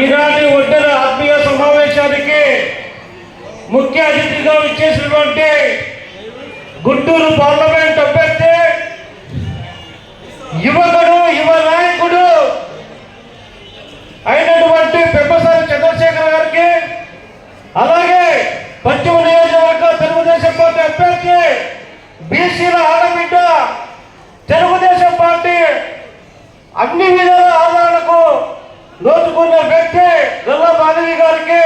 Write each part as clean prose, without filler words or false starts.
ఈనాటి ఒడ్డెర ఆత్మీయ సమావేశానికి ముఖ్య అతిథిగా ఇచ్చేసినటువంటి గుంటూరు పార్లమెంట్ అభ్యర్థి యువకుడు యువ నాయకుడు అయినటువంటి పెమ్మసాని చంద్రశేఖర్ గారికి, అలాగే పశ్చిమ నియోజకవర్గ తెలుగుదేశం పార్టీ అభ్యర్థి బీసీల ఆడబిడ్డ, తెలుగుదేశం పార్టీ అన్ని విధాల ఆదరణకు నోచుకున్న వ్యక్తి గల్లా మాధవి గారికి,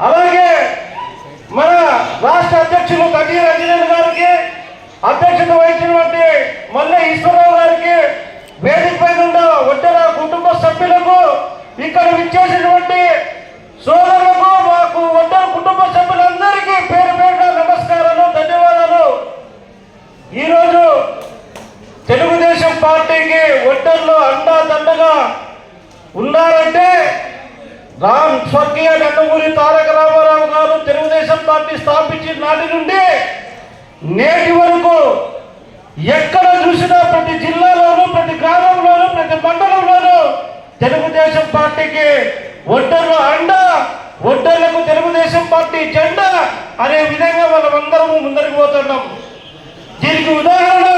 అలాగే మన రాష్ట్ర అధ్యక్షులు కటి రంజన్ గారికి, అధ్యక్షత వహించినటువంటి మల్లె ఈశ్వరరావు గారికి, వేదిక పైన ఉన్న ఒడ్డెర కుటుంబ సభ్యులకు, ఇక్కడ విచ్చేసినటువంటి సోదరులకు, మాకు ఒడ్డెర కుటుంబ సభ్యులందరికీ పేరు పేరున నమస్కారాలు, ధన్యవాదాలు. ఈరోజు తెలుగుదేశం పార్టీకి ఒడ్డెరలో అండాదండగా ఉన్నారంటే స్వర్గీయ నందమూరి తారక రామారావు గారు తెలుగుదేశం పార్టీ స్థాపించిన నాటి నుండి నేటి వరకు ఎక్కడ చూసినా ప్రతి జిల్లాలోనూ, ప్రతి గ్రామంలోనూ, ప్రతి మండలంలోనూ తెలుగుదేశం పార్టీకి ఒడ్డెరలో అండ, ఒడ్డెర్లకు తెలుగుదేశం పార్టీ జెండా అనే విధంగా మనమందరము ముందరికి పోతున్నాం. దీనికి ఉదాహరణ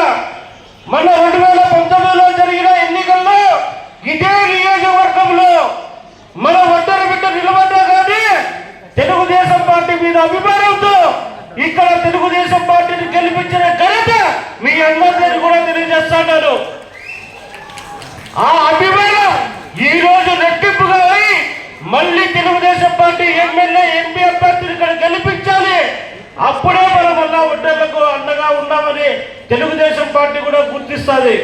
మన 2019లో జరిగిన ఎన్నికల్లో ఇదే నియోజకవర్గంలో మన ఒడ్డెర బిడ్డ నిలబడ్డా కానీ తెలుగుదేశం పార్టీ మీద అభిమానంతో ఇక్కడ తెలుగుదేశం పార్టీని గెలిపించిన ఘనత మీ అందరినీ కూడా తెలియజేస్తాను. ఆ అభిమానం ఈ రోజు రెట్టింపుగా అయి మళ్ళీ తెలుగుదేశం పార్టీ ఎమ్మెల్యే ఎంపీ అభ్యర్థిని ఇక్కడ గెలిపించాలి. అప్పుడే మనం మళ్ళా ఒడ్డెర్లకు అండగా ఉన్నామని తెలుగుదేశం పార్టీ కూడా గుర్తిస్తుంది.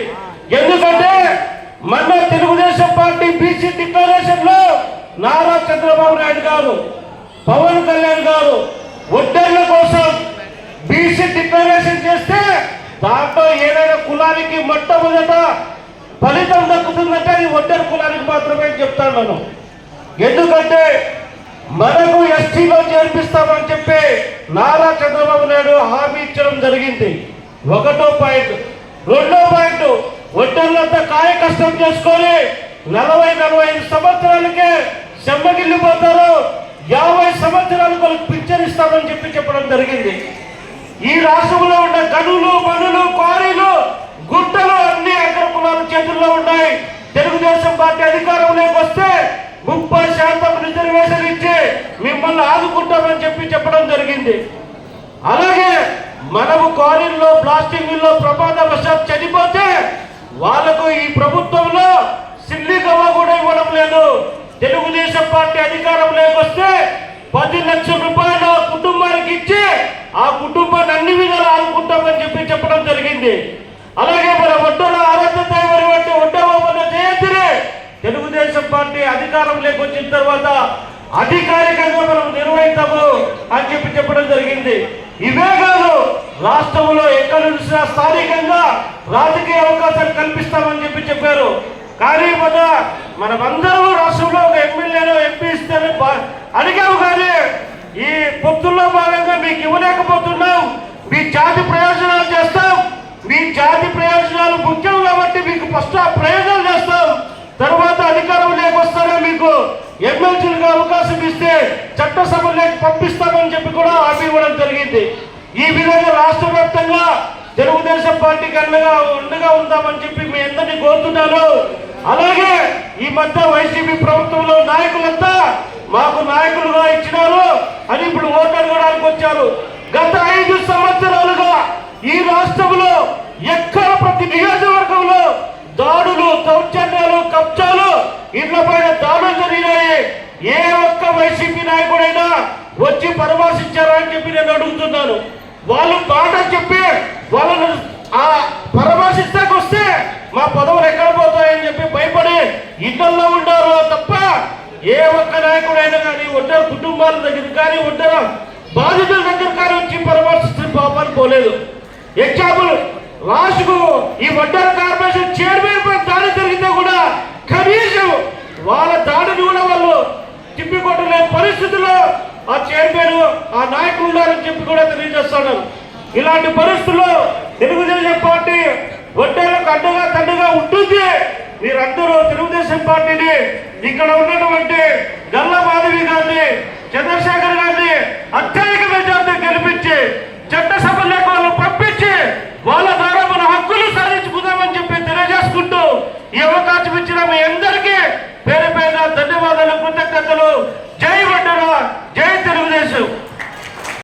ఎందుకంటే మన తెలుగుదేశం పార్టీ బీసీ డిక్లరేషన్ లో నారా చంద్రబాబు నాయుడు గారు, పవన్ కళ్యాణ్ గారు ఒడ్డెర్ల కోసం బీసీ డిక్లరేషన్ చేస్తే దాంట్లో ఏదైనా కులానికి మొట్టమొదట ఫలితం దక్కుతుందంటే అది ఒడ్డెర కులానికి మాత్రమే చెప్తాను మనం. ఎందుకంటే మనకు ఎస్టీలో చేర్పిస్తామని చెప్పి నారా చంద్రబాబు నాయుడు హామీ ఇచ్చడం జరిగింది. ఒకటో పాయింట్. రెండో పాయింట్, ఒడ్డెర్లంతా కాయ కష్టం చేసుకొని 40-45 సంవత్సరాలకే చెమ్మగిల్లిపోతారు, 50 సంవత్సరాలకు వాళ్ళకి పింఛన్ ఇస్తామని చెప్పడం జరిగింది. ఈ రాష్ట్రంలో ఉన్న గనులు, మనులు, క్వారీలు, గుట్టలు అన్ని అగ్ర కులాల చేతుల్లో ఉన్నాయి. తెలుగుదేశం పార్టీ అధికారంలోకి వస్తే 30% రిజర్వేషన్ ఇచ్చి మిమ్మల్ని ఆదుకుంటామని చెప్పడం జరిగింది. అలాగే మనము క్వారీల్లో, ప్లాస్టింగ్లో ప్రమాదవశాత్తు చనిపోతే వాళ్లకు ఈ ప్రభుత్వంలో సిల్లి గవ్వ కూడా ఇవ్వడం లేదు. తెలుగుదేశం పార్టీ అధికారంలోకి వస్తే 10 లక్షల రూపాయలు కుటుంబానికి ఇచ్చి ఆ కుటుంబాన్ని అన్ని విధాలు ఆదుకుంటామని చెప్పడం జరిగింది. అలాగే మన ఒడ్డెర ఆరాధ్య దైవం అంటే ఒడ్డెర జయంతిని తెలుగుదేశం పార్టీ అధికారంలోకి వచ్చిన తర్వాత అధికారికంగా మనం నిర్వహిస్తాము అని చెప్పడం జరిగింది. ఇవే కాదు, రాష్ట్రంలో ఎక్కడ చూసినా స్థానికంగా రాజకీయ అవకాశాలు కల్పిస్తామని చెప్పారు. కానీ మనమందరూ రాష్ట్రంలో ఒక ఎమ్మెల్యేలో ఎంపీ ఇస్తేనే అడిగాము, కానీ ఈ పొత్తుల్లో భాగంగా మీకు ఇవ్వలేకపోతున్నాం. మీ జాతి ప్రయోజనాలు చేస్తాం, మీ జాతి ప్రయోజనాలు ముఖ్యం కాబట్టి మీకు ఫస్ట్ ఆ ప్రయోజనాలు చేస్తాం, తర్వాత అధికారం లేకొస్తారో మీకు ఎమ్మెల్సీలుగా అవకాశం ఇస్తే చట్టసభలోకి పంపిస్తామని చెప్పి కూడా హామీ ఇవ్వడం జరిగింది. ఈ విధంగా రాష్ట్ర వ్యాప్తంగా తెలుగుదేశం పార్టీకి అండగా ఉందామని చెప్పి మీ అందరినీ కోరుతున్నాను. అలాగే ఈ మధ్య వైసీపీ ప్రభుత్వంలో నాయకులంతా మాకు నాయకులుగా ఇచ్చినారు అని ఇప్పుడు ఓటు అడగడానికి వచ్చారు. గత 5 సంవత్సరాలుగా ఈ రాష్ట్రంలో ఎక్కడ ప్రతి నియోజకవర్గంలో దాడులు, దౌర్జన్యాలు, కబ్జాలు, ఇళ్ల పైన దాడులు జరిగినాయి. ఏ ఒక్క వైసీపీ నాయకుడైనా వచ్చి పరామర్శించారా అని చెప్పి నేను అడుగుతున్నాను. వాళ్ళు మాట చెప్పి వాళ్ళను ఆ పరామర్శిస్తాకు వస్తే మా పదవులు ఎక్కడ పోతాయని చెప్పి భయపడి ఇళ్లలో ఉండారు తప్ప ఏ ఒక్క నాయకుడైనా కానీ ఒడ్డెర కుటుంబాల దగ్గర కానీ ఒడ్డెర బాధితుల దగ్గర కానీ వచ్చి పరామర్శిస్తే పాపాలు పోలేదు. ఎగ్జాంపుల్, లాస్ట్కు ఈ ఒడ్డెర కార్పొరేషన్ చైర్మన్ పై దాడి జరిగితే కూడా కనీసం వాళ్ళ దాడిని కూడా వాళ్ళు తిప్పికొట్టలేని పరిస్థితుల్లో ఆ చైర్మన్, ఆ నాయకులు ఉన్నారని చెప్పి కూడా తెలియజేస్తాను. ఇలాంటి పరిస్థితుల్లో తెలుగుదేశం పార్టీ ఒడ్డెర్లకు అండగా తండగా ఉంటుంది. మీరందరూ తెలుగుదేశం పార్టీని ఇక్కడ ఉన్నటువంటి గల్ల మాధవి గారిని, చంద్రశేఖర్ గారిని అత్యంత